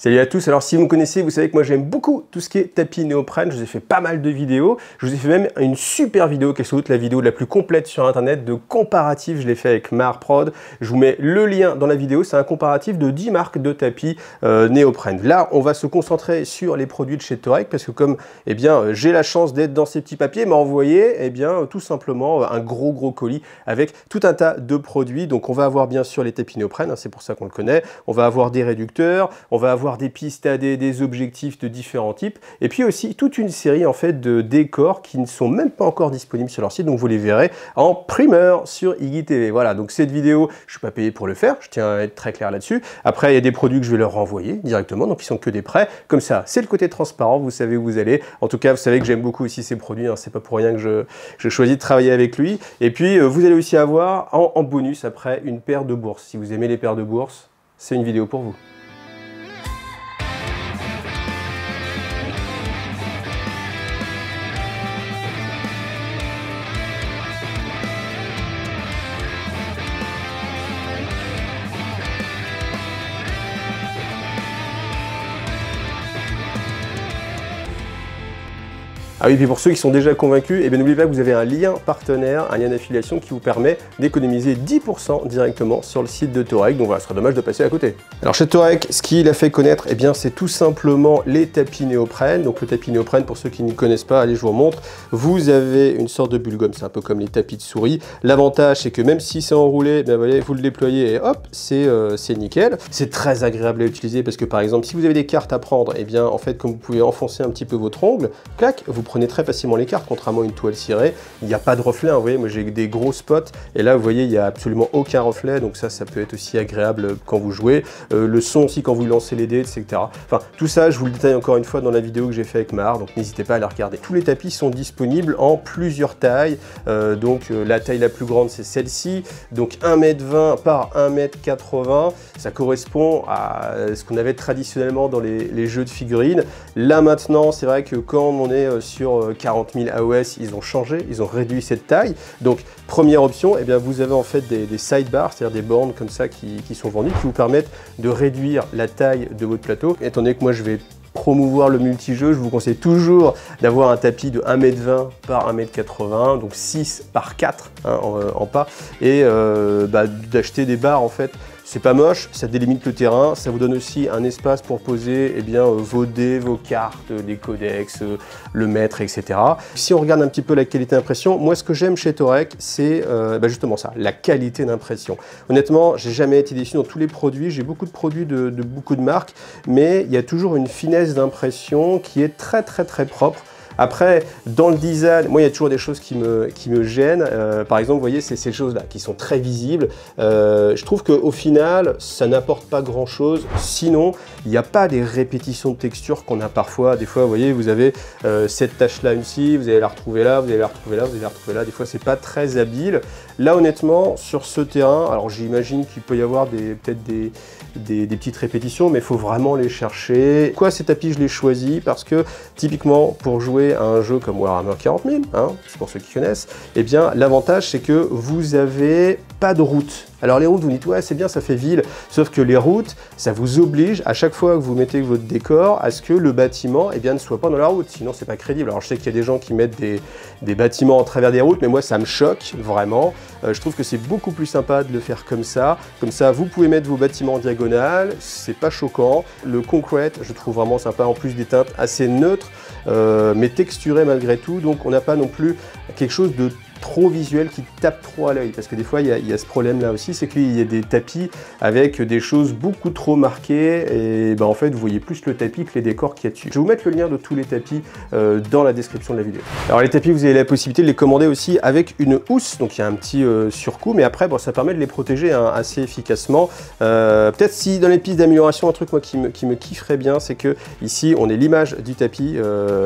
Salut à tous, alors si vous me connaissez, vous savez que moi j'aime beaucoup tout ce qui est tapis néoprène, je vous ai fait pas mal de vidéos, je vous ai fait même une super vidéo qui est sans doute la vidéo la plus complète sur internet de comparatif, je l'ai fait avec Marprod, je vous mets le lien dans la vidéo, c'est un comparatif de 10 marques de tapis néoprène. Là on va se concentrer sur les produits de chez Torek parce que comme j'ai la chance d'être dans ces petits papiers, m'a envoyé tout simplement un gros colis avec tout un tas de produits. Donc on va avoir bien sûr les tapis néoprène, hein, c'est pour ça qu'on le connaît, on va avoir des réducteurs, on va avoir des pistes AD, des objectifs de différents types, et puis aussi toute une série en fait de décors qui ne sont même pas encore disponibles sur leur site, donc vous les verrez en primeur sur Iggy TV. Voilà, donc cette vidéo, je suis pas payé pour le faire, je tiens à être très clair là-dessus. Après, il y a des produits que je vais leur renvoyer directement, donc ils sont que des prêts. Comme ça, c'est le côté transparent, vous savez où vous allez. En tout cas, vous savez que j'aime beaucoup aussi ces produits, hein, c'est pas pour rien que je choisis de travailler avec lui. Et puis, vous allez aussi avoir en bonus après une paire de bourses. Si vous aimez les paires de bourses, c'est une vidéo pour vous. Ah oui, puis pour ceux qui sont déjà convaincus, n'oubliez pas que vous avez un lien partenaire, un lien d'affiliation qui vous permet d'économiser 10% directement sur le site de Torek. Donc voilà, ce serait dommage de passer à côté. Alors chez Torek, ce qu'il a fait connaître, c'est tout simplement les tapis néoprène. Donc le tapis néoprène, pour ceux qui ne connaissent pas, allez, je vous remontre. Vous avez une sorte de bulle gomme, c'est un peu comme les tapis de souris. L'avantage, c'est que même si c'est enroulé, vous le déployez et hop, c'est nickel. C'est très agréable à utiliser parce que par exemple, si vous avez des cartes à prendre, en fait, comme vous pouvez enfoncer un petit peu votre ongle, clac, vous prenez très facilement les cartes, contrairement à une toile cirée. Il n'y a pas de reflet, hein, vous voyez, moi j'ai des gros spots, et là vous voyez, il n'y a absolument aucun reflet, donc ça peut être aussi agréable quand vous jouez. Le son aussi quand vous lancez les dés, etc. Enfin, tout ça, je vous le détaille encore une fois dans la vidéo que j'ai fait avec Mar, donc n'hésitez pas à la regarder. Tous les tapis sont disponibles en plusieurs tailles, la taille la plus grande, c'est celle-ci, donc 1,20 m par 1,80 m, ça correspond à ce qu'on avait traditionnellement dans les jeux de figurines. Là maintenant, c'est vrai que quand on est sur 40 000 AOS, ils ont changé, ils ont réduit cette taille. Donc première option, vous avez en fait des sidebars, c'est-à-dire des bornes comme ça qui sont vendues, qui vous permettent de réduire la taille de votre plateau. Étant donné que moi je vais promouvoir le multijeu, je vous conseille toujours d'avoir un tapis de 1,20 m par 1,80 m, donc 6 par 4 en pas, et d'acheter des barres en fait. C'est pas moche, ça délimite le terrain, ça vous donne aussi un espace pour poser vos dés, vos cartes, les codex, le maître, etc. Si on regarde un petit peu la qualité d'impression, moi ce que j'aime chez Torek, c'est justement ça, la qualité d'impression. Honnêtement, j'ai jamais été déçu dans tous les produits, j'ai beaucoup de produits de beaucoup de marques, mais il y a toujours une finesse d'impression qui est très propre. Après, dans le design, moi, il y a toujours des choses qui me gênent. Par exemple, vous voyez, c'est ces choses-là qui sont très visibles. Je trouve qu'au final, ça n'apporte pas grand-chose. Sinon, il n'y a pas des répétitions de textures qu'on a parfois. Des fois, vous voyez, vous avez cette tache-là ici, vous allez la retrouver là, vous allez la retrouver là, vous allez la retrouver là. Des fois, c'est pas très habile. Là, honnêtement, sur ce terrain, alors j'imagine qu'il peut y avoir peut-être des petites répétitions, mais il faut vraiment les chercher. Pourquoi ces tapis, je les choisis? Parce que, typiquement, pour jouer à un jeu comme Warhammer 40 000, c'est pour ceux qui connaissent, l'avantage c'est que vous avez pas de route. Alors les routes, vous dites ouais c'est bien, ça fait ville, sauf que les routes, ça vous oblige à chaque fois que vous mettez votre décor à ce que le bâtiment ne soit pas dans la route, sinon c'est pas crédible. Alors je sais qu'il y a des gens qui mettent des bâtiments en travers des routes, mais moi ça me choque vraiment. Je trouve que c'est beaucoup plus sympa de le faire comme ça vous pouvez mettre vos bâtiments en diagonale, c'est pas choquant. Le concrete, je trouve vraiment sympa, en plus des teintes assez neutres, mais texturées malgré tout, donc on n'a pas non plus quelque chose de trop visuel qui tape trop à l'œil, parce que des fois il y a ce problème là aussi, c'est qu'il y a des tapis avec des choses beaucoup trop marquées, et en fait vous voyez plus le tapis que les décors qu'il y a dessus. Je vais vous mettre le lien de tous les tapis dans la description de la vidéo. Alors les tapis, vous avez la possibilité de les commander aussi avec une housse, donc il y a un petit surcoût, mais après ça permet de les protéger assez efficacement. Peut-être si dans les pistes d'amélioration, un truc moi qui me kifferait bien, c'est que ici on est l'image du tapis,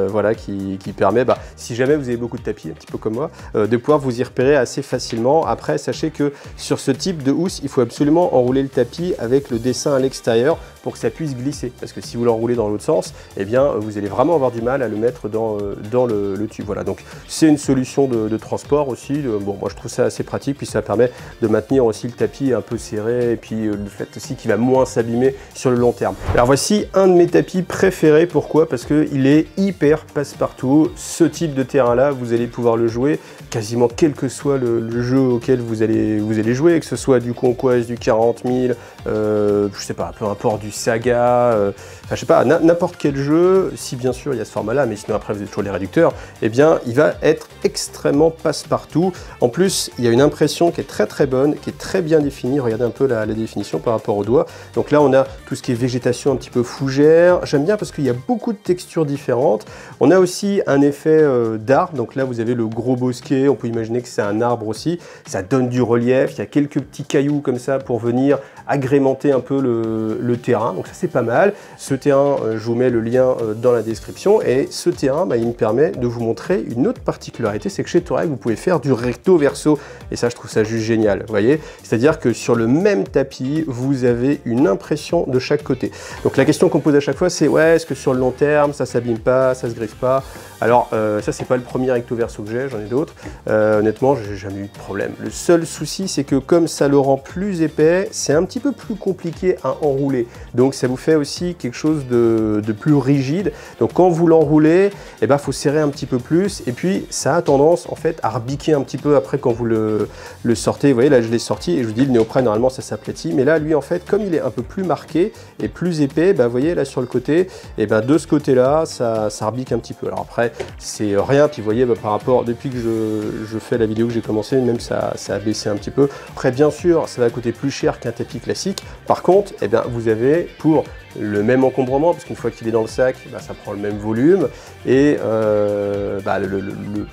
voilà, qui permet, si jamais vous avez beaucoup de tapis, un petit peu comme moi, de pouvoir vous y repérer assez facilement. Après, sachez que sur ce type de housse, il faut absolument enrouler le tapis avec le dessin à l'extérieur pour que ça puisse glisser. Parce que si vous l'enroulez dans l'autre sens, eh bien, vous allez vraiment avoir du mal à le mettre dans le tube. Voilà, donc c'est une solution de transport aussi. Bon, moi je trouve ça assez pratique, puis ça permet de maintenir aussi le tapis un peu serré, et puis le fait aussi qu'il va moins s'abîmer sur le long terme. Alors voici un de mes tapis préférés. Pourquoi? Parce qu'il est hyper passe-partout. Ce type de terrain-là, vous allez pouvoir le jouer quasiment quel que soit le jeu auquel vous allez jouer, que ce soit du Conquest, du 40 000, je sais pas, peu importe, du Saga, enfin, je sais pas, n'importe quel jeu, si bien sûr il y a ce format-là, mais sinon après vous avez toujours les réducteurs, eh bien il va être extrêmement passe-partout. En plus, il y a une impression qui est très bonne, qui est très bien définie. Regardez un peu la définition par rapport au doigt. Donc là, on a tout ce qui est végétation un petit peu fougère. J'aime bien parce qu'il y a beaucoup de textures différentes. On a aussi un effet d'arbre. Donc là, vous avez le gros bosquet. On peut imaginer que c'est un arbre aussi. Ça donne du relief. Il y a quelques petits cailloux comme ça pour venir agrémenter un peu le terrain. Donc ça, c'est pas mal. Ce terrain, je vous mets le lien dans la description. Et ce terrain, il me permet de vous montrer une autre particularité, c'est que chez Touareg, vous pouvez faire du recto verso. Et ça, je trouve ça juste génial. Vous voyez, c'est-à-dire que sur le même tapis, vous avez une impression de chaque côté. Donc la question qu'on pose à chaque fois, c'est ouais, est-ce que sur le long terme, ça s'abîme pas, ça se griffe pas? Alors ça, c'est pas le premier recto verso que j'ai, j'en ai d'autres. Honnêtement, j'ai jamais eu de problème. Le seul souci, c'est que comme ça le rend plus épais, c'est un petit peu plus compliqué à enrouler. Donc ça vous fait aussi quelque chose de plus rigide. Donc quand vous l'enroulez, eh ben, faut serrer un petit peu plus. Et puis ça a tendance en fait à rebiquer un petit peu après quand vous le sortez. Vous voyez, là je l'ai sorti et je vous dis, le néoprène normalement ça s'aplatit. Mais là, lui en fait, comme il est un peu plus marqué et plus épais, bah, vous voyez là sur le côté, et ben, de ce côté-là, ça rebique un petit peu. Alors après, c'est rien. Puis vous voyez, par rapport, depuis que je fais la vidéo que j'ai commencé, même ça a baissé un petit peu. Après, bien sûr, ça va coûter plus cher qu'un tapis classique. Par contre, eh bien, vous avez pour le même encombrement, parce qu'une fois qu'il est dans le sac, ça prend le même volume, et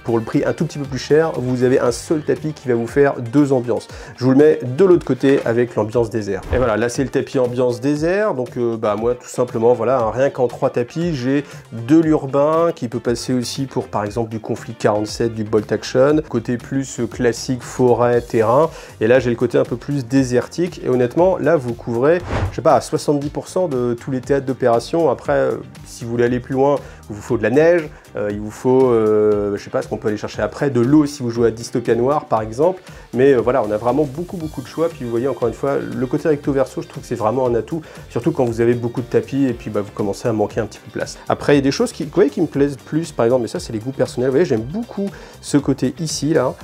pour le prix un tout petit peu plus cher, vous avez un seul tapis qui va vous faire 2 ambiances. Je vous le mets de l'autre côté avec l'ambiance désert. Et voilà, là c'est le tapis ambiance désert, donc moi tout simplement, voilà, rien qu'en 3 tapis, j'ai de l'urbain qui peut passer aussi pour par exemple du Conflict 47, du Bolt Action, côté plus classique forêt, terrain, et là j'ai le côté un peu plus désertique, et honnêtement, là vous couvrez, je sais pas, à 70% de tous les théâtres d'opération. Après, si vous voulez aller plus loin, il vous faut de la neige, il vous faut, je sais pas ce qu'on peut aller chercher après, de l'eau si vous jouez à Dystopia Noir par exemple. Mais voilà, on a vraiment beaucoup de choix. Puis vous voyez encore une fois, le côté recto verso, je trouve que c'est vraiment un atout, surtout quand vous avez beaucoup de tapis et puis vous commencez à manquer un petit peu de place. Après, il y a des choses qui me plaisent plus, par exemple, mais ça c'est les goûts personnels. Vous voyez, j'aime beaucoup ce côté ici, là.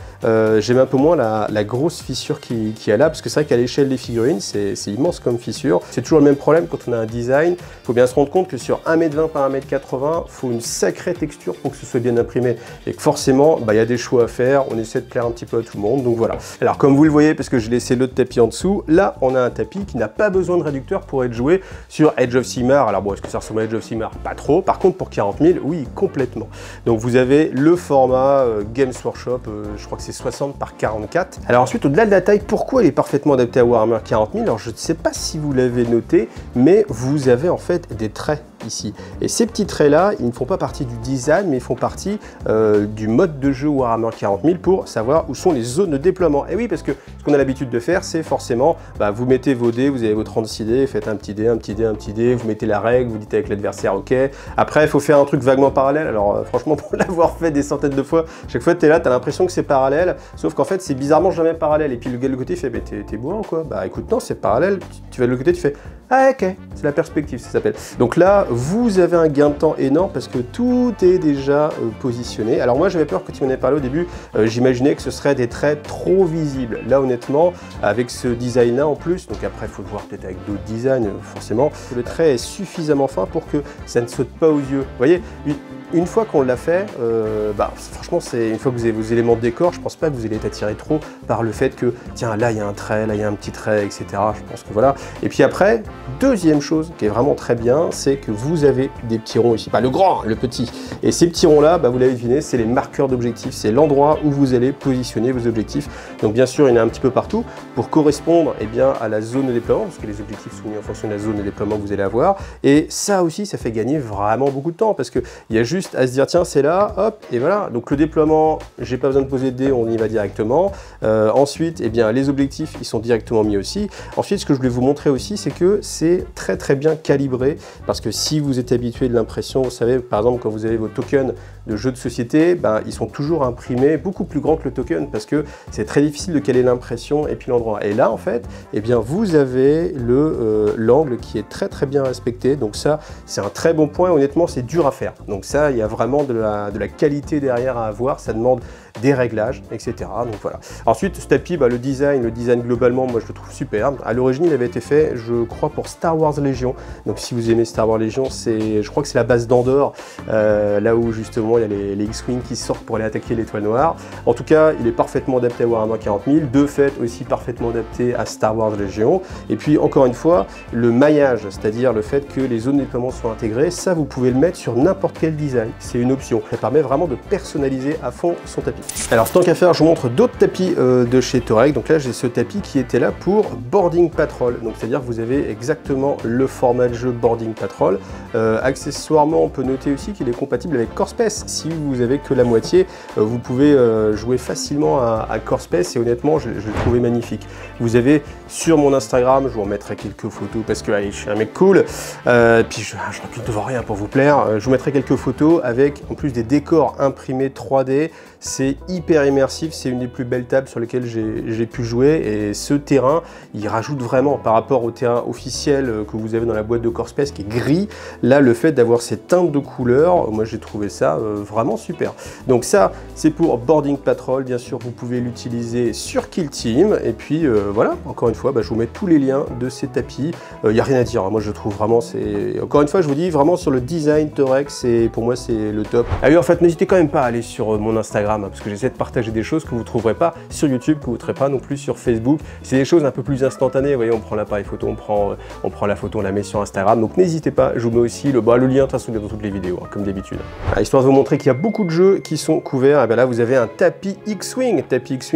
J'aime un peu moins la grosse fissure qui y a là, parce que c'est vrai qu'à l'échelle des figurines, c'est immense comme fissure. C'est toujours le même problème quand on a un design. Il faut bien se rendre compte que sur 1,20 m par 1,80 m, il faut une sacrée texture pour que ce soit bien imprimé. Et que forcément, il y a des choix à faire. On essaie de plaire un petit peu à tout le monde. Donc voilà. Alors comme vous le voyez, parce que j'ai laissé l'autre tapis en dessous, là, on a un tapis qui n'a pas besoin de réducteur pour être joué sur Age of Sigmar. Alors bon, est-ce que ça ressemble à Age of Sigmar? Pas trop. Par contre, pour 40 000, oui, complètement. Donc vous avez le format Games Workshop, je crois que c'est 60 par 44. Alors ensuite, au-delà de la taille, pourquoi il est parfaitement adapté à Warhammer 40 000? Alors je ne sais pas si vous l'avez noté, mais vous avez en fait des traits ici. Et ces petits traits-là, ils ne font pas partie du design, mais ils font partie du mode de jeu Warhammer 40 000 pour savoir où sont les zones de déploiement. Et oui, parce que ce qu'on a l'habitude de faire, c'est forcément, vous mettez vos dés, vous avez vos 36 dés, faites un petit dé, un petit dé, un petit dé, vous mettez la règle, vous dites avec l'adversaire OK. Après, il faut faire un truc vaguement parallèle. Alors franchement, pour l'avoir fait des centaines de fois, chaque fois que tu es là, tu as l'impression que c'est parallèle, sauf qu'en fait, c'est bizarrement jamais parallèle. Et puis le gars de l'autre côté fait, mais t'es bourrin ou quoi? Bah écoute, non, c'est parallèle. Tu vas de l'autre côté, tu fais, ah ok, c'est la perspective, ça s'appelle. Donc là, vous avez un gain de temps énorme parce que tout est déjà positionné. Alors moi, j'avais peur que tu m'en aies parlé au début, j'imaginais que ce serait des traits trop visibles. Là, honnêtement, avec ce design-là en plus, donc après, il faut le voir peut-être avec d'autres designs, forcément, le trait est suffisamment fin pour que ça ne saute pas aux yeux. Vous voyez, une fois qu'on l'a fait, franchement, c'est une fois que vous avez vos éléments de décor, je pense pas que vous allez être attiré trop par le fait que, tiens, là, il y a un trait, là, il y a un petit trait, etc. Je pense que voilà. Et puis après, deuxième chose qui est vraiment très bien, c'est que vous avez des petits ronds ici, pas le grand, le petit. Et ces petits ronds-là, vous l'avez deviné, c'est les marqueurs d'objectifs. C'est l'endroit où vous allez positionner vos objectifs. Donc bien sûr, il y en a un petit peu partout pour correspondre à la zone de déploiement, parce que les objectifs sont mis en fonction de la zone de déploiement que vous allez avoir. Et ça aussi, ça fait gagner vraiment beaucoup de temps, parce qu'il y a juste juste à se dire tiens c'est là, hop, et voilà. Donc le déploiement, j'ai pas besoin de poser de dés, on y va directement. Ensuite, eh bien les objectifs, ils sont directement mis aussi. Ensuite, ce que je voulais vous montrer aussi, c'est que c'est très bien calibré, parce que si vous êtes habitué de l'impression, vous savez, par exemple quand vous avez vos tokens de jeux de société, ben, ils sont toujours imprimés beaucoup plus grands que le token, parce que c'est très difficile de caler l'impression et puis l'endroit. Et là en fait, eh bien vous avez l'angle qui est très bien respecté, donc ça c'est un très bon point. Honnêtement, c'est dur à faire, donc ça il y a vraiment de la qualité derrière à avoir, ça demande des réglages, etc. Donc voilà. Ensuite, ce tapis, le design globalement, moi je le trouve superbe. À l'origine, il avait été fait, je crois, pour Star Wars Légion. Donc si vous aimez Star Wars Légion, je crois que c'est la base d'Andorre, là où justement il y a les X-Wing qui sortent pour aller attaquer l'étoile noire. En tout cas, il est parfaitement adapté à Warhammer 40 000, de fait aussi parfaitement adapté à Star Wars Légion. Et puis encore une fois, le maillage, c'est-à-dire le fait que les zones de déploiement soient intégrées, ça vous pouvez le mettre sur n'importe quel design. C'est une option. Ça permet vraiment de personnaliser à fond son tapis. Alors tant qu'à faire, je vous montre d'autres tapis de chez Torex. Donc là j'ai ce tapis qui était là pour Boarding Patrol. Donc c'est-à-dire que vous avez exactement le format de jeu Boarding Patrol. Accessoirement, on peut noter aussi qu'il est compatible avec Core Space. Si vous avez que la moitié, vous pouvez jouer facilement à Core Space, et honnêtement je l'ai trouvé magnifique. Vous avez sur mon Instagram, je vous remettrai quelques photos parce que allez, je suis un mec cool, puis je recule devant rien pour vous plaire. Je vous mettrai quelques photos avec en plus des décors imprimés 3D. C'est hyper immersif, c'est une des plus belles tables sur lesquelles j'ai pu jouer, et ce terrain, il rajoute vraiment par rapport au terrain officiel que vous avez dans la boîte de Core Space qui est gris. Là, le fait d'avoir ces teintes de couleurs, moi j'ai trouvé ça vraiment super. Donc ça, c'est pour Boarding Patrol. Bien sûr, vous pouvez l'utiliser sur Kill Team, et puis voilà, encore une fois, je vous mets tous les liens de ces tapis. Il n'y a rien à dire, moi je trouve vraiment, encore une fois, je vous dis vraiment sur le design Torex, pour moi c'est le top. Ah oui, en fait, n'hésitez quand même pas à aller sur mon Instagram, parce que j'essaie de partager des choses que vous ne trouverez pas sur YouTube, que vous ne trouverez pas non plus sur Facebook. C'est des choses un peu plus instantanées. Vous voyez, on prend l'appareil photo, on prend la photo, on la met sur Instagram. Donc n'hésitez pas, je vous mets aussi le lien de toute façon dans toutes les vidéos, comme d'habitude. Histoire de vous montrer qu'il y a beaucoup de jeux qui sont couverts, et bien là vous avez un tapis X-Wing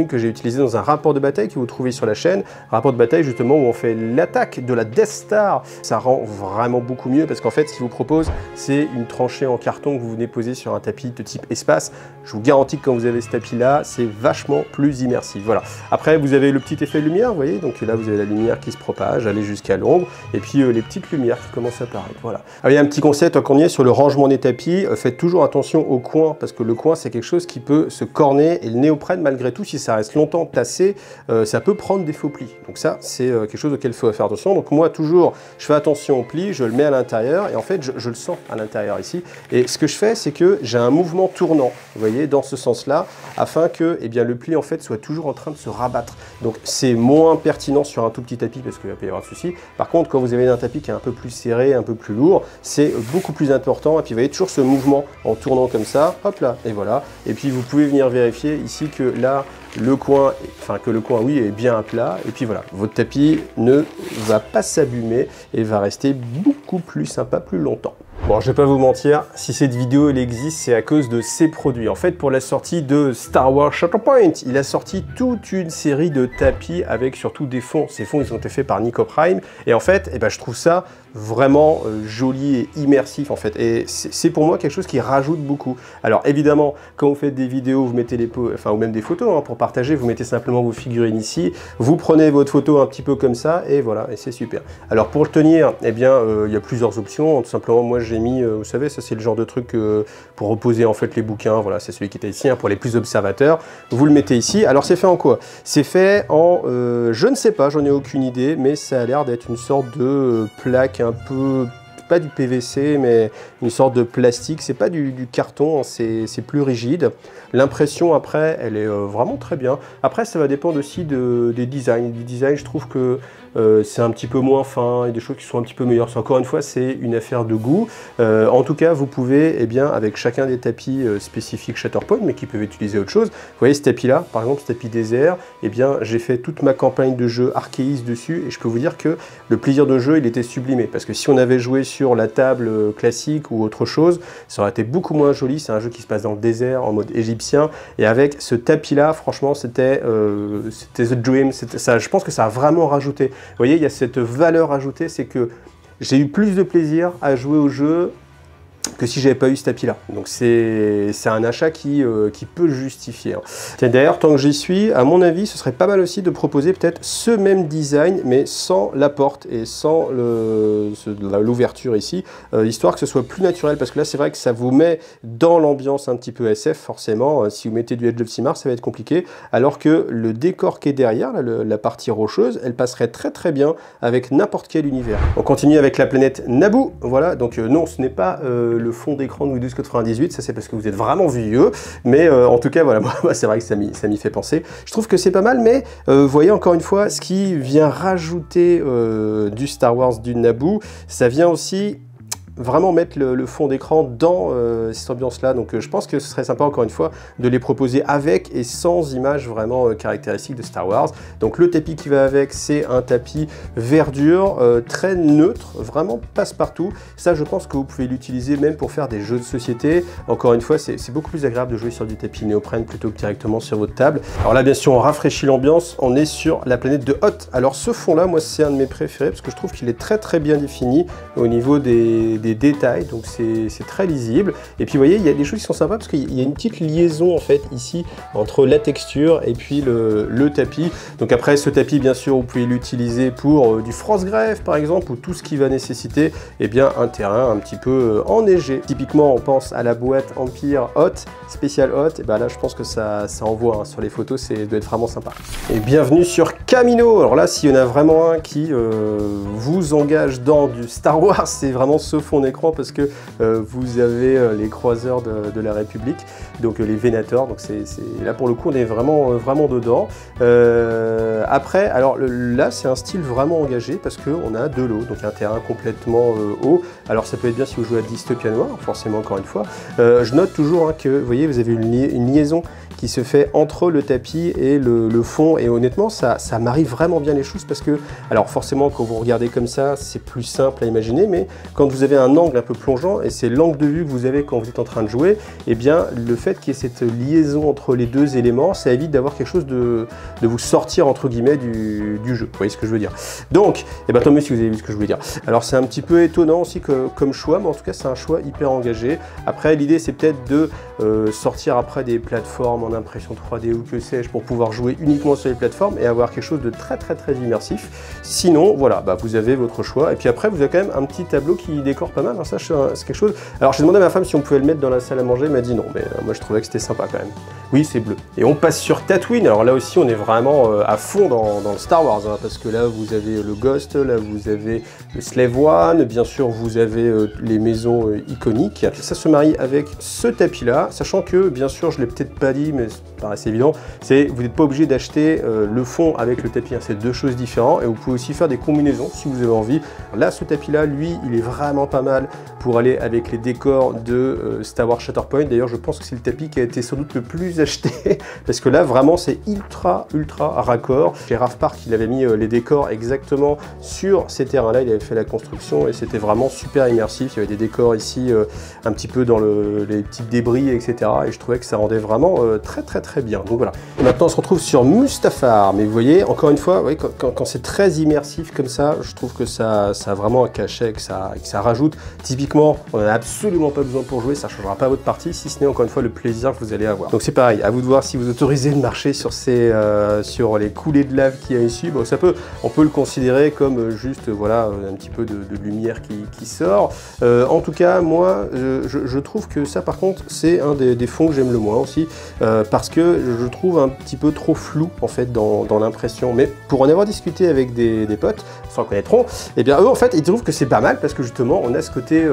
que j'ai utilisé dans un rapport de bataille que vous trouvez sur la chaîne. Rapport de bataille justement où on fait l'attaque de la Death Star. Ça rend vraiment beaucoup mieux, parce qu'en fait ce qu'il vous propose, c'est une tranchée en carton que vous venez poser sur un tapis de type espace. Je vous garantis que quand vous avez ce tapis là, c'est vachement plus immersif. Voilà. Après vous avez le petit effet lumière, vous voyez, donc là vous avez la lumière qui se propage, aller jusqu'à l'ombre, et puis les petites lumières qui commencent à apparaître. Voilà. Alors, il y a un petit concept quand on y est sur le rangement des tapis. Faites toujours attention au coin, parce que le coin c'est quelque chose qui peut se corner, et le néoprène malgré tout, si ça reste longtemps tassé, ça peut prendre des faux plis. Donc ça c'est quelque chose auquel il faut faire attention. Donc moi toujours je fais attention au pli, je le mets à l'intérieur, et en fait je le sens à l'intérieur ici, et ce que je fais c'est que j'ai un mouvement tournant, vous voyez, dans ce sens là, afin que le pli en fait soit toujours en train de se rabattre. Donc c'est moins pertinent sur un tout petit tapis, parce qu'il va pas y avoir de souci. Par contre, quand vous avez un tapis qui est un peu plus serré, un peu plus lourd, c'est beaucoup plus important. Et puis vous voyez toujours ce mouvement en tournant comme ça, hop là, et voilà. Et puis vous pouvez venir vérifier ici que là le coin, oui, est bien à plat, et puis voilà, votre tapis ne va pas s'abîmer et va rester beaucoup plus sympa plus longtemps. Bon, je vais pas vous mentir, si cette vidéo elle existe, c'est à cause de ces produits. En fait, pour la sortie de Star Wars Shatterpoint, il a sorti toute une série de tapis avec surtout des fonds. Ces fonds, ils ont été faits par Nico Prime, et en fait, je trouve ça vraiment joli et immersif en fait. Et c'est pour moi quelque chose qui rajoute beaucoup. Alors évidemment, quand vous faites des vidéos, vous mettez ou même des photos pour partager, vous mettez simplement vos figurines ici, vous prenez votre photo un petit peu comme ça, et voilà, et c'est super. Alors pour le tenir, il y a plusieurs options. Tout simplement, moi j'ai mis, vous savez, ça c'est le genre de truc pour reposer en fait les bouquins. Voilà, c'est celui qui était ici, pour les plus observateurs. Vous le mettez ici. Alors c'est fait en quoi? C'est fait en, je ne sais pas, j'en ai aucune idée, mais ça a l'air d'être une sorte de plaque un peu, pas du PVC, mais une sorte de plastique. C'est pas du carton, c'est plus rigide. L'impression après, elle est vraiment très bien. Après, ça va dépendre aussi des designs. Des designs, je trouve que c'est un petit peu moins fin, et des choses qui sont un petit peu meilleures. Encore une fois, c'est une affaire de goût. En tout cas, vous pouvez, avec chacun des tapis spécifiques Shatterpoint, mais qui peuvent utiliser autre chose. Vous voyez ce tapis-là, par exemple, ce tapis désert, j'ai fait toute ma campagne de jeu Arceus dessus, et je peux vous dire que le plaisir de jeu, il était sublimé. Parce que si on avait joué sur la table classique ou autre chose, ça aurait été beaucoup moins joli. C'est un jeu qui se passe dans le désert, en mode égyptien, et avec ce tapis-là, franchement, c'était The Dream. Ça, je pense que ça a vraiment rajouté. Vous voyez, il y a cette valeur ajoutée, c'est que j'ai eu plus de plaisir à jouer au jeu que si j'avais pas eu ce tapis là. Donc c'est un achat qui peut justifier. Tiens, d'ailleurs, tant que j'y suis, à mon avis, ce serait pas mal aussi de proposer peut-être ce même design, mais sans la porte et sans l'ouverture ici, histoire que ce soit plus naturel, parce que là, c'est vrai que ça vous met dans l'ambiance un petit peu SF, forcément. Si vous mettez du Edge of Sigmar, ça va être compliqué, alors que le décor qui est derrière, là, la partie rocheuse, elle passerait très très bien avec n'importe quel univers. On continue avec la planète Naboo. Voilà, donc non, ce n'est pas le fond d'écran de Windows 98, ça c'est parce que vous êtes vraiment vieux, mais en tout cas, voilà, moi c'est vrai que ça m'y fait penser. Je trouve que c'est pas mal, mais vous voyez encore une fois, ce qui vient rajouter du Star Wars, du Naboo, ça vient aussi vraiment mettre le fond d'écran dans cette ambiance-là. Donc je pense que ce serait sympa, encore une fois, de les proposer avec et sans images vraiment caractéristiques de Star Wars. Donc le tapis qui va avec, c'est un tapis verdure, très neutre, vraiment passe-partout. Ça, je pense que vous pouvez l'utiliser même pour faire des jeux de société. Encore une fois, c'est beaucoup plus agréable de jouer sur du tapis néoprène plutôt que directement sur votre table. Alors là, bien sûr, on rafraîchit l'ambiance. On est sur la planète de Hoth. Alors ce fond-là, moi, c'est un de mes préférés parce que je trouve qu'il est très très bien défini au niveau des détails, donc c'est très lisible. Et puis vous voyez, il y a des choses qui sont sympas parce qu'il y a une petite liaison en fait ici entre la texture et puis le tapis. Donc après, ce tapis, bien sûr, vous pouvez l'utiliser pour du Frostgrave par exemple, ou tout ce qui va nécessiter un terrain un petit peu enneigé. Typiquement, on pense à la boîte Empire Hoth, spécial Hoth, et là je pense que ça envoie, hein. Sur les photos, ça doit être vraiment sympa. Et bienvenue sur Kamino. Alors là, s'il y en a vraiment un qui vous engage dans du Star Wars, c'est vraiment ce fond d'écran, parce que vous avez les croiseurs de la République, donc les Vénators, donc là pour le coup on est vraiment dedans. Après, alors là c'est un style vraiment engagé parce qu'on a de l'eau, donc un terrain complètement haut. Alors ça peut être bien si vous jouez à Dystopia Noir, forcément, encore une fois. Je note toujours, hein, que vous voyez, vous avez une liaison qui se fait entre le tapis et le fond, et honnêtement ça marie vraiment bien les choses, parce que, alors forcément quand vous regardez comme ça c'est plus simple à imaginer, mais quand vous avez un angle un peu plongeant, et c'est l'angle de vue que vous avez quand vous êtes en train de jouer, et bien le fait qu'il y ait cette liaison entre les deux éléments, ça évite d'avoir quelque chose de vous sortir entre guillemets du jeu, vous voyez ce que je veux dire. Donc, tant mieux si vous avez vu ce que je voulais dire. Alors c'est un petit peu étonnant aussi comme choix, mais en tout cas c'est un choix hyper engagé. Après, l'idée c'est peut-être de sortir après des plateformes en impression 3D ou que sais-je, pour pouvoir jouer uniquement sur les plateformes et avoir quelque chose de très immersif. Sinon, voilà, vous avez votre choix. Et puis après, vous avez quand même un petit tableau qui décore pas mal. Alors ça, c'est quelque chose. Alors j'ai demandé à ma femme si on pouvait le mettre dans la salle à manger, elle m'a dit non, mais moi je trouvais que c'était sympa quand même. Oui, c'est bleu. Et on passe sur Tatooine. Alors là aussi, on est vraiment à fond dans le Star Wars, hein, parce que là, vous avez le Ghost, là, vous avez le Slave One, bien sûr, vous avez les maisons iconiques. Ça se marie avec ce tapis-là, sachant que, bien sûr, je l'ai peut-être pas dit, mais ça paraît assez évident, vous n'êtes pas obligé d'acheter le fond avec le tapis, hein, c'est deux choses différentes, et vous pouvez aussi faire des combinaisons si vous avez envie. Là, ce tapis-là, lui, il est vraiment pas mal pour aller avec les décors de Star Wars Shatterpoint. D'ailleurs, je pense que c'est le tapis qui a été sans doute le plus acheté, parce que là, vraiment, c'est ultra raccord. Chez Rave Park, il avait mis les décors exactement sur ces terrains-là, il avait fait la construction, et c'était vraiment super immersif. Il y avait des décors ici, un petit peu dans les petits débris, etc. Et je trouvais que ça rendait vraiment très bien. Donc voilà. Et maintenant, on se retrouve sur Mustafar. Mais vous voyez, encore une fois, oui, quand c'est très immersif comme ça, je trouve que ça a vraiment un cachet, que ça rajoute. Typiquement, on n'en a absolument pas besoin pour jouer, ça ne changera pas votre partie, si ce n'est encore une fois le plaisir que vous allez avoir. Donc c'est pareil, à vous de voir si vous autorisez le marcher sur sur les coulées de lave qu'il y a ici. Bon, on peut le considérer comme juste, voilà, un petit peu de lumière qui sort. En tout cas, moi, je trouve que ça, par contre, c'est un des fonds que j'aime le moins aussi, parce que je trouve un petit peu trop flou, en fait, dans l'impression. Mais pour en avoir discuté avec des potes, s'en connaîtront, et bien eux, en fait, ils trouvent que c'est pas mal, parce que justement, on a ce côté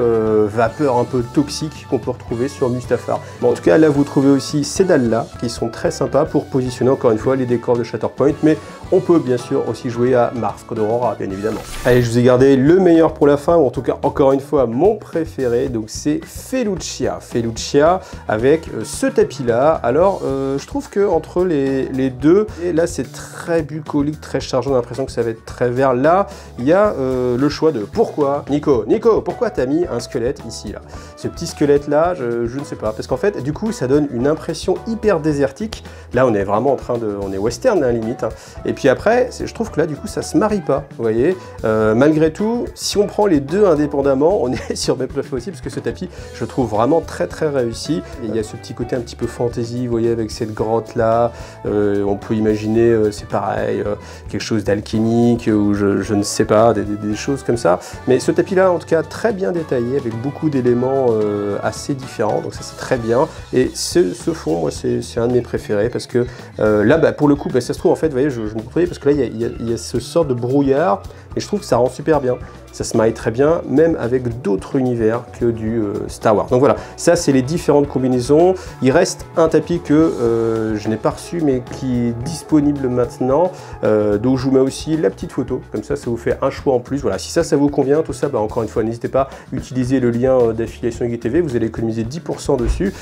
vapeur un peu toxique qu'on peut retrouver sur Mustafar. Bon, en tout cas, là, vous trouvez aussi ces dalles-là, qui sont très sympas pour positionner, encore une fois, les décors de Shatterpoint, mais on peut bien sûr aussi jouer à Mars Code Aurora, bien évidemment. Allez, je vous ai gardé le meilleur pour la fin, ou en tout cas, encore une fois, mon préféré, donc c'est Felucia. Felucia avec ce tapis-là. Alors, je trouve que entre les deux, et là, c'est très bucolique, très chargé, on a l'impression que ça va être très vert. Là, il y a le choix de pourquoi, Nico, pourquoi t'as mis un squelette ici, là? Ce petit squelette-là, je ne sais pas, parce qu'en fait, du coup, ça donne une impression hyper désertique. Là, on est vraiment on est western, hein, limite, hein. Et puis après, je trouve que là, du coup, ça se marie pas, vous voyez. Malgré tout, si on prend les deux indépendamment, on est sur mes préférés aussi, parce que ce tapis, je le trouve vraiment très très réussi. Et il y a ce petit côté un petit peu fantasy, vous voyez, avec cette grotte-là. On peut imaginer, c'est pareil, quelque chose d'alchimique, ou je ne sais pas, des choses comme ça. Mais ce tapis-là, en tout cas, très bien détaillé, avec beaucoup d'éléments assez différents, donc ça c'est très bien. Et ce fond, moi, c'est un de mes préférés, parce que là, bah, pour le coup, bah, ça se trouve, en fait, vous voyez, je me contrôle, parce que là, il y a ce sort de brouillard, et je trouve que ça rend super bien. Ça se marie très bien, même avec d'autres univers que du Star Wars. Donc voilà, ça c'est les différentes combinaisons. Il reste un tapis que je n'ai pas reçu, mais qui est disponible maintenant. Donc je vous mets aussi la petite photo, comme ça vous fait un choix en plus. Voilà, si ça vous convient, tout ça, bah, encore une fois, n'hésitez pas à utiliser le lien d'affiliation IGTV, vous allez économiser 10% dessus.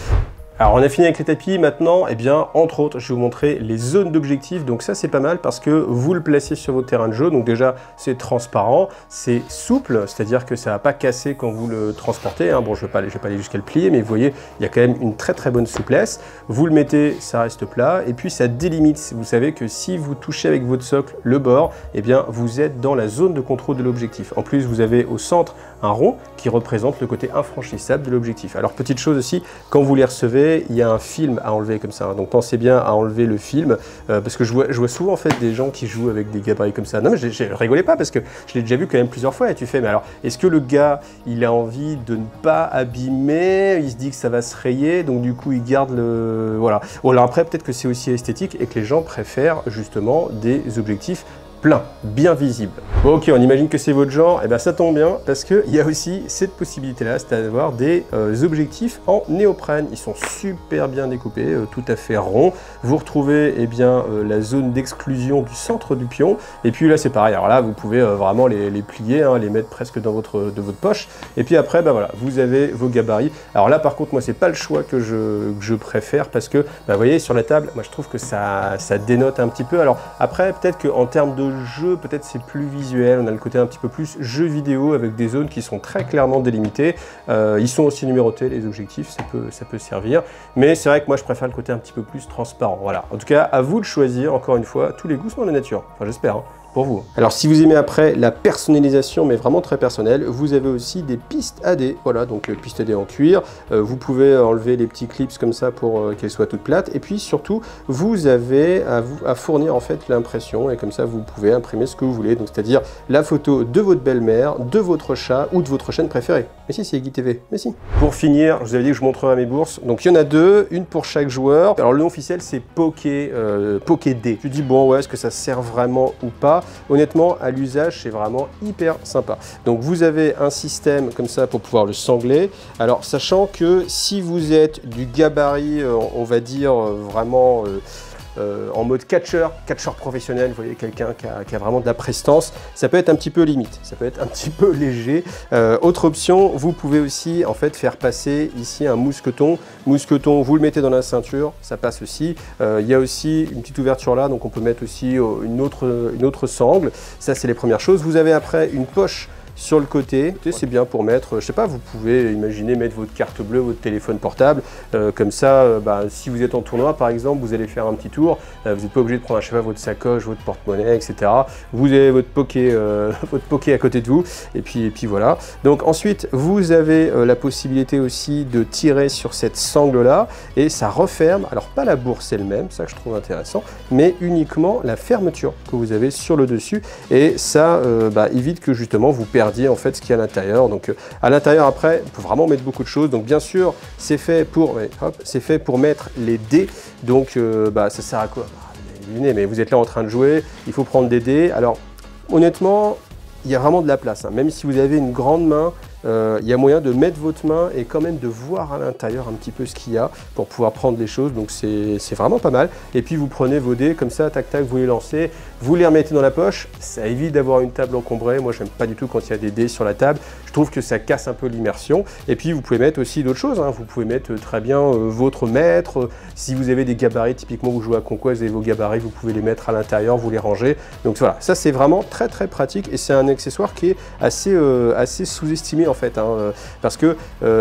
Alors on a fini avec les tapis, maintenant, eh bien, entre autres, je vais vous montrer les zones d'objectif. Donc ça c'est pas mal parce que vous le placez sur votre terrain de jeu, donc déjà c'est transparent, c'est souple, c'est-à-dire que ça va pas casser quand vous le transportez, hein. Bon, je vais pas aller jusqu'à le plier, mais vous voyez, il y a quand même une très très bonne souplesse. Vous le mettez, ça reste plat, et puis ça délimite. Vous savez que si vous touchez avec votre socle le bord, eh bien vous êtes dans la zone de contrôle de l'objectif. En plus, vous avez au centre un rond qui représente le côté infranchissable de l'objectif. Alors petite chose aussi, quand vous les recevez, il y a un film à enlever comme ça, hein. Donc pensez bien à enlever le film, parce que je vois souvent en fait des gens qui jouent avec des gabarits comme ça. Non mais rigolez pas, parce que je l'ai déjà vu quand même plusieurs fois, et tu fais, mais alors, est-ce que le gars, il a envie de ne pas abîmer, il se dit que ça va se rayer, donc du coup il garde le... Voilà. Ou alors après, peut-être que c'est aussi esthétique, et que les gens préfèrent justement des objectifs plein, bien visible. Bon, ok, on imagine que c'est votre genre, et bien ça tombe bien, parce qu'il y a aussi cette possibilité-là, c'est d'avoir des objectifs en néoprène. Ils sont super bien découpés, tout à fait ronds. Vous retrouvez eh bien, la zone d'exclusion du centre du pion, et puis là c'est pareil, alors là vous pouvez vraiment les plier, hein, les mettre presque dans votre poche, et puis après, ben voilà, vous avez vos gabarits. Alors là par contre, moi c'est pas le choix que je préfère, parce que, vous voyez, sur la table, moi je trouve que ça dénote un petit peu. Alors après, peut-être qu'en termes de jeu, peut-être c'est plus visuel, on a le côté un petit peu plus jeu vidéo avec des zones qui sont très clairement délimitées. Ils sont aussi numérotés, les objectifs, ça peut servir, mais c'est vrai que moi je préfère le côté un petit peu plus transparent. Voilà, en tout cas à vous de choisir, encore une fois, tous les goûts sont dans la nature, enfin j'espère, hein, pour vous. Alors si vous aimez après la personnalisation, mais vraiment très personnelle, vous avez aussi des pistes AD, voilà, donc pistes AD en cuir, vous pouvez enlever les petits clips comme ça pour qu'elles soient toutes plates, et puis surtout vous avez à fournir en fait l'impression, et comme ça vous pouvez imprimer ce que vous voulez, donc c'est-à-dire la photo de votre belle-mère, de votre chat ou de votre chaîne préférée. Mais si, c'est IGTV, mais si. Pour finir, je vous avais dit que je montrerai mes bourses, donc il y en a deux, une pour chaque joueur. Alors le nom officiel c'est Poké D. Tu dis bon ouais, est-ce que ça sert vraiment ou pas? Honnêtement, à l'usage, c'est vraiment hyper sympa. Donc vous avez un système comme ça pour pouvoir le sangler. Alors sachant que si vous êtes du gabarit, on va dire vraiment en mode catcheur professionnel, vous voyez, quelqu'un qui a vraiment de la prestance, ça peut être un petit peu limite, ça peut être un petit peu léger. Autre option, vous pouvez aussi en fait faire passer ici un mousqueton. Mousqueton, vous le mettez dans la ceinture, ça passe aussi. Il y a aussi une petite ouverture là, donc on peut mettre aussi une autre sangle. Ça, c'est les premières choses. Vous avez après une poche sur le côté, c'est bien pour mettre, je sais pas, vous pouvez imaginer mettre votre carte bleue, votre téléphone portable, comme ça, si vous êtes en tournoi par exemple, vous allez faire un petit tour, vous n'êtes pas obligé de prendre, je sais pas, votre sacoche, votre porte-monnaie, etc. Vous avez votre poké à côté de vous, et puis voilà. Donc ensuite, vous avez la possibilité aussi de tirer sur cette sangle-là, et ça referme, alors pas la bourse elle-même, ça que je trouve intéressant, mais uniquement la fermeture que vous avez sur le dessus, et ça évite que justement vous perdiez en fait ce qu'il y a à l'intérieur. Donc à l'intérieur après, on peut vraiment mettre beaucoup de choses. Donc bien sûr, c'est fait pour mettre les dés. Donc ça sert à quoi? Mais vous êtes là en train de jouer, il faut prendre des dés. Alors honnêtement, il y a vraiment de la place, hein. Même si vous avez une grande main, il y a moyen de mettre votre main et quand même de voir à l'intérieur un petit peu ce qu'il y a pour pouvoir prendre les choses, donc c'est vraiment pas mal. Et puis vous prenez vos dés comme ça, tac tac, vous les lancez, vous les remettez dans la poche, ça évite d'avoir une table encombrée. Moi j'aime pas du tout quand il y a des dés sur la table, je trouve que ça casse un peu l'immersion. Et puis vous pouvez mettre aussi d'autres choses, hein. Vous pouvez mettre très bien votre maître, si vous avez des gabarits, typiquement vous jouez à Conquest, vous avez vos gabarits, vous pouvez les mettre à l'intérieur, vous les rangez. Donc voilà, ça c'est vraiment très très pratique, et c'est un accessoire qui est assez sous-estimé en fait, hein, parce que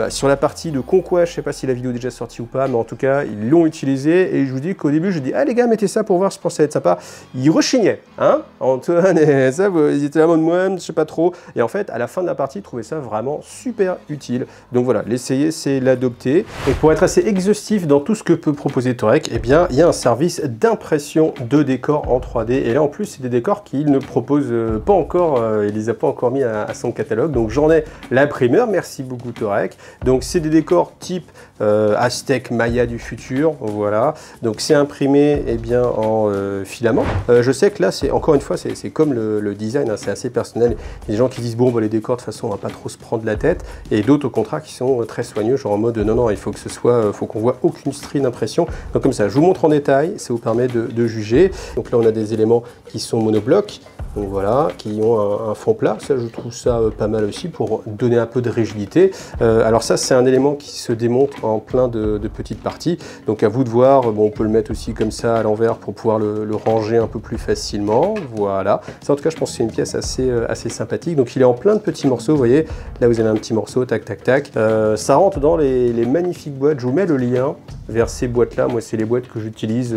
sur la partie de Conquest, je sais pas si la vidéo est déjà sortie ou pas, mais en tout cas, ils l'ont utilisé, et je vous dis qu'au début, je dis, ah les gars, mettez ça pour voir, je pensais être sympa. Ils rechignaient, hein, Antoine et ça, ils étaient là en mode, moi, je sais pas trop, et en fait, à la fin de la partie, ils trouvaient ça vraiment super utile. Donc voilà, l'essayer, c'est l'adopter. Et pour être assez exhaustif dans tout ce que peut proposer Torek, eh bien, il y a un service d'impression de décors en 3D, et là, en plus, c'est des décors qu'il ne propose pas encore, il les a pas encore mis à son catalogue, donc j'en ai l'imprimeur, merci beaucoup Torek. Donc c'est des décors type Aztec Maya du futur, voilà. Donc c'est imprimé eh bien en filament. Je sais que là c'est encore une fois c'est comme le design, hein, c'est assez personnel. Il y a des gens qui disent bon bah, les décors de toute façon on va pas trop se prendre la tête, et d'autres au contraire qui sont très soigneux, genre en mode non non il faut que ce soit, faut qu'on voit aucune strie d'impression. Donc comme ça je vous montre en détail, ça vous permet de juger. Donc là on a des éléments qui sont monoblocs. Donc voilà, qui ont un fond plat, ça je trouve ça pas mal aussi pour donner un peu de rigidité. Alors ça c'est un élément qui se démonte en plein de petites parties, donc à vous de voir, bon, on peut le mettre aussi comme ça à l'envers pour pouvoir le ranger un peu plus facilement, voilà. Ça en tout cas je pense que c'est une pièce assez sympathique, donc il est en plein de petits morceaux, vous voyez, là vous avez un petit morceau, tac tac tac. Ça rentre dans les magnifiques boîtes, je vous mets le lien vers ces boîtes là, moi c'est les boîtes que j'utilise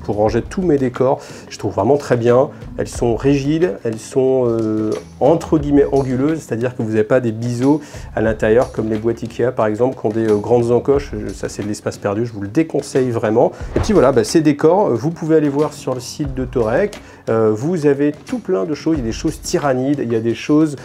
pour ranger tous mes décors, je trouve vraiment très bien, elles sont rigides, elles sont entre guillemets anguleuses, c'est-à-dire que vous n'avez pas des biseaux à l'intérieur comme les boîtes Ikea par exemple qui ont des grandes encoches, ça c'est de l'espace perdu, je vous le déconseille vraiment. Et puis voilà, bah, ces décors, vous pouvez aller voir sur le site de Torek, vous avez tout plein de choses, il y a des choses tyrannides, il y a des choses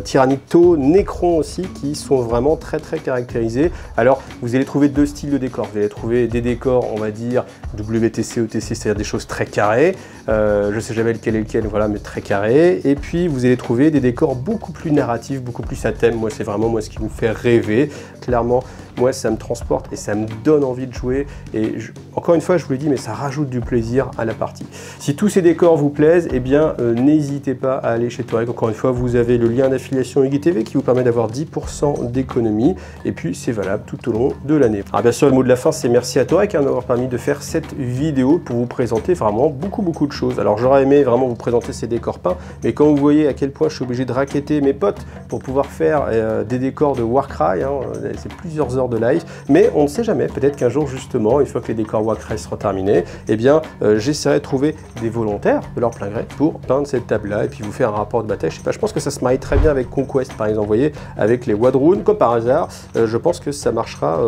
tyrannito, Necron aussi qui sont vraiment très caractérisées. Alors vous allez trouver deux styles de décors, vous allez trouver des décors on va dire WTC, ETC, c'est-à-dire des choses très carrées, je sais jamais lequel est lequel, voilà, mais très carré. Et puis vous allez trouver des décors beaucoup plus narratifs, beaucoup plus à thème. Moi c'est vraiment moi ce qui me fait rêver, clairement. Moi ça me transporte et ça me donne envie de jouer, et encore une fois je vous l'ai dit, mais ça rajoute du plaisir à la partie. Si tous ces décors vous plaisent, eh bien n'hésitez pas à aller chez Torek. Encore une fois vous avez le lien d'affiliation IGTV qui vous permet d'avoir 10% d'économie, et puis c'est valable tout au long de l'année. Alors bien sûr le mot de la fin c'est merci à Torek hein, d'avoir permis de faire cette vidéo pour vous présenter vraiment beaucoup de choses. Alors j'aurais aimé vraiment vous présenter ces décors peints, mais quand vous voyez à quel point je suis obligé de racketter mes potes pour pouvoir faire des décors de Warcry, hein, c'est plusieurs heures de live, mais on ne sait jamais, peut-être qu'un jour justement, une fois que les décors Warcry seront terminés, eh bien j'essaierai de trouver des volontaires de leur plein gré pour peindre cette table là et puis vous faire un rapport de bataille. Je sais pas, je pense que ça se marie très bien avec Conquest par exemple, vous voyez, avec les Wadrun comme par hasard, je pense que ça marchera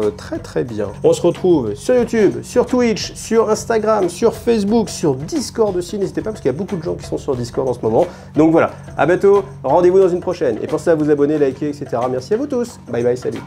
très bien. On se retrouve sur YouTube, sur Twitch, sur Instagram, sur Facebook, sur Discord aussi, n'hésitez pas parce qu'il y a beaucoup de gens qui sont sur Discord en ce moment. Donc voilà, à bientôt, rendez-vous dans une prochaine et pensez à vous abonner, liker, etc. Merci à vous tous, bye bye, salut.